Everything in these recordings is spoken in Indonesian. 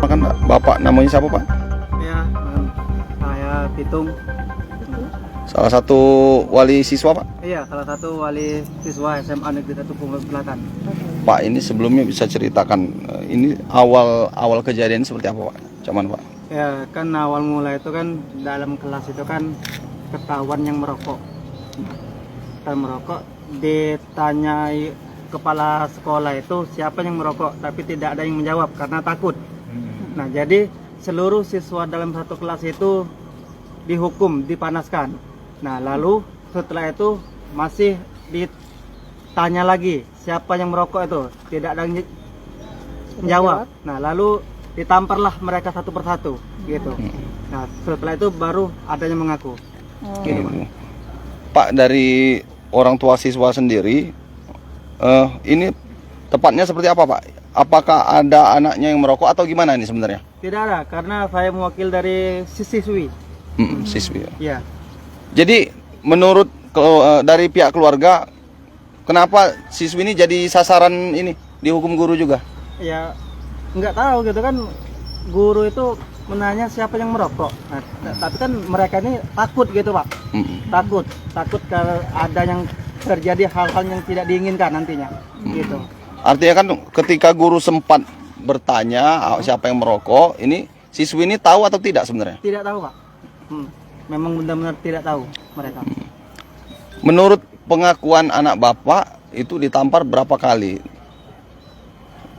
Makan Bapak namanya siapa Pak? Ya, saya Pitung. Salah satu wali siswa Pak? Iya, salah satu wali siswa SMA Negeri 1 Pemuda Selatan. Pak, ini sebelumnya bisa ceritakan ini awal kejadian seperti apa Pak? Cuman Pak. Ya, kan awal mula itu kan dalam kelas itu kan ketahuan yang merokok. Kita merokok, ditanyai kepala sekolah itu siapa yang merokok, tapi tidak ada yang menjawab karena takut. Nah, jadi seluruh siswa dalam satu kelas itu dihukum, dipanaskan. Nah, lalu setelah itu masih ditanya lagi siapa yang merokok itu, tidak ada yang menjawab. Nah, lalu ditamparlah mereka satu persatu gitu. Nah, setelah itu baru ada yang mengaku. Gitu, Pak, dari orang tua siswa sendiri ini tepatnya seperti apa Pak? Apakah ada anaknya yang merokok atau gimana ini sebenarnya? Tidak ada, karena saya mewakil dari siswi. Siswi ya. Iya. Jadi menurut dari pihak keluarga, kenapa siswi ini jadi sasaran ini dihukum guru juga? Ya nggak tahu gitu kan, guru itu menanya siapa yang merokok. Nah, tapi kan mereka ini takut gitu Pak. Takut kalau ada yang terjadi hal-hal yang tidak diinginkan nantinya. Gitu. Artinya kan ketika guru sempat bertanya siapa yang merokok, ini siswi ini tahu atau tidak sebenarnya? Tidak tahu Pak. Memang benar-benar tidak tahu mereka. Menurut pengakuan anak Bapak itu ditampar berapa kali?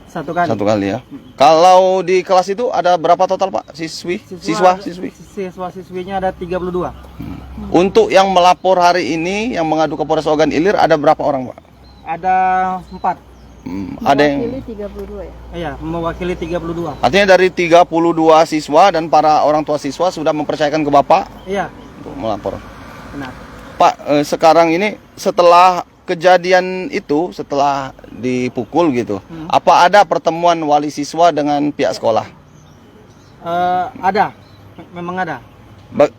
Satu kali. Satu kali ya. Kalau di kelas itu ada berapa total Pak? Siswi? Siswinya ada 32. Untuk yang melapor hari ini, yang mengadu ke Polres Ogan Ilir ada berapa orang Pak? Ada 4. Ada yang 32 ya? Iya, mewakili 32. artinya dari 32 siswa dan para orang tua siswa sudah mempercayakan ke Bapak Iya, untuk melapor. benar. Pak, sekarang ini setelah kejadian itu, setelah dipukul gitu, apa ada pertemuan wali siswa dengan pihak sekolah? Ada, memang ada.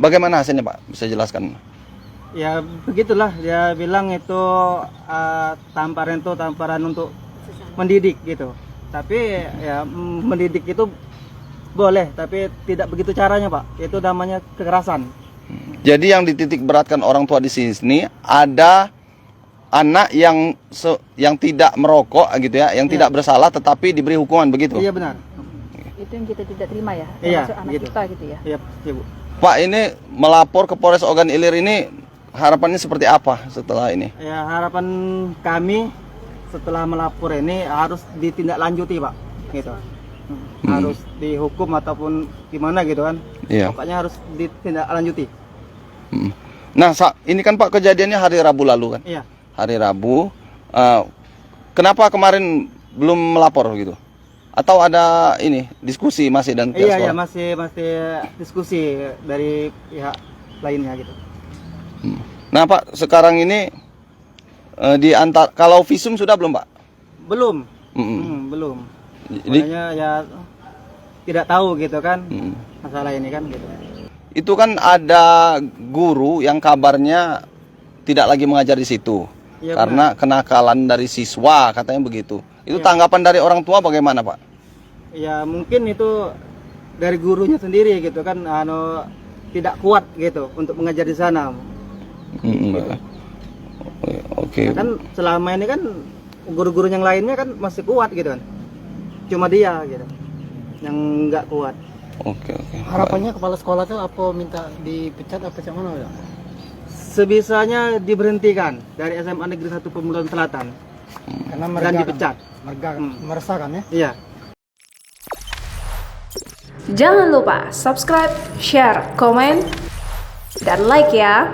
Bagaimana hasilnya Pak? Bisa jelaskan? Ya begitulah, dia bilang itu tamparan untuk mendidik gitu. Tapi ya mendidik itu boleh, tapi tidak begitu caranya Pak. Itu namanya kekerasan. Jadi yang dititik beratkan orang tua di sini ada anak yang tidak merokok gitu ya, yang tidak bersalah tetapi diberi hukuman begitu. Iya benar. Itu yang kita tidak terima ya, Iya, termasuk anak gitu. kita gitu ya. Iya, Bu. Pak, ini melapor ke Polres Ogan Ilir ini harapannya seperti apa setelah ini? Ya harapan kami setelah melapor ini harus ditindaklanjuti Pak, gitu. Harus dihukum ataupun gimana gitu kan? Iya. Pokoknya harus ditindaklanjuti. Nah, ini kan Pak kejadiannya hari Rabu lalu kan? Iya. Hari Rabu. Kenapa kemarin belum melapor gitu? Atau ada ini diskusi masih dan pihak Iya, sekolah? masih diskusi dari pihak lainnya gitu. Nah Pak, sekarang ini kalau visum sudah belum Pak? Belum. Belum. Makanya ya tidak tahu gitu kan masalah ini kan gitu. Itu kan ada guru yang kabarnya tidak lagi mengajar di situ. Iya, karena kenakalan dari siswa katanya begitu. Itu Iya. tanggapan dari orang tua bagaimana Pak? Ya mungkin itu dari gurunya sendiri gitu kan, tidak kuat gitu untuk mengajar di sana. Oke. Nah, kan selama ini kan guru-guru yang lainnya kan masih kuat gitu kan. Cuma dia gitu yang nggak kuat. Oke. Harapannya kepala sekolah tuh apa, minta dipecat apa macam mana ya? Sebisanya diberhentikan dari SMA Negeri 1 Pemuda Selatan Karena dan dipecat. Meresahkan ya. Iya. Jangan lupa subscribe, share, komen, dan like ya.